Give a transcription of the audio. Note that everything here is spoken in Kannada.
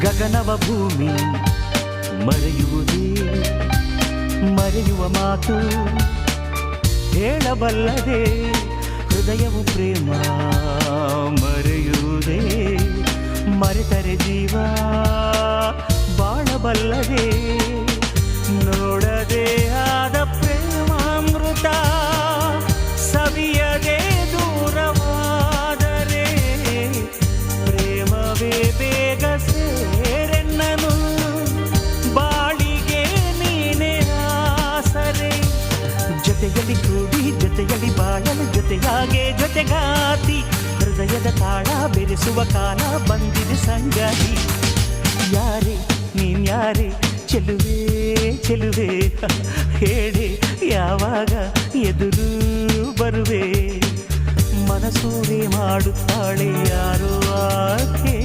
ಗಗನವ ಭೂಮಿ ಮರೆಯುವುದೇ ಮರೆಯುವ ಮಾತು ಹೇಳಬಲ್ಲದೆ ಹೃದಯವು ಪ್ರೇಮ ಮರೆಯುವುದೇ ಮರೆತರೆ ಜೀವ ಬಾಳಬಲ್ಲದೆ ನೋಡದೆ ಆದ ಪ್ರೇಮಾಮೃತ ಸವಿಯದೆ ದೂರವಾದರೆ ಪ್ರೇಮವೇ ಬೇಗ ಸೇರೆನ್ನನು ಬಾಳಿಗೆ ನೀನೇ ಆಸರೆ ಜೊತೆಯಲ್ಲಿ ಕೂಡಿ ಜೊತೆಯಲ್ಲಿ ಬಾಳಲು ಜೊತೆಯಾಗೆ ಜೊತೆಗಾತಿ ಹೃದಯದ ತಾಳ ಬೆರೆಸುವ ಕಾಲ ಬಂದಿದೆ ಸಂಗಾತಿ ಯಾರೇ ನೀನ್ಯಾರೇ ಚೆಲುವೆ ಚೆಲುವೆ ಹೇಳಿ ಯಾವಾಗ ಎದುರು ಬರುವೆ ಮನಸೂರೆ ಮಾಡುತ್ತಾಳೆ ಯಾರೋ ಆಕೆ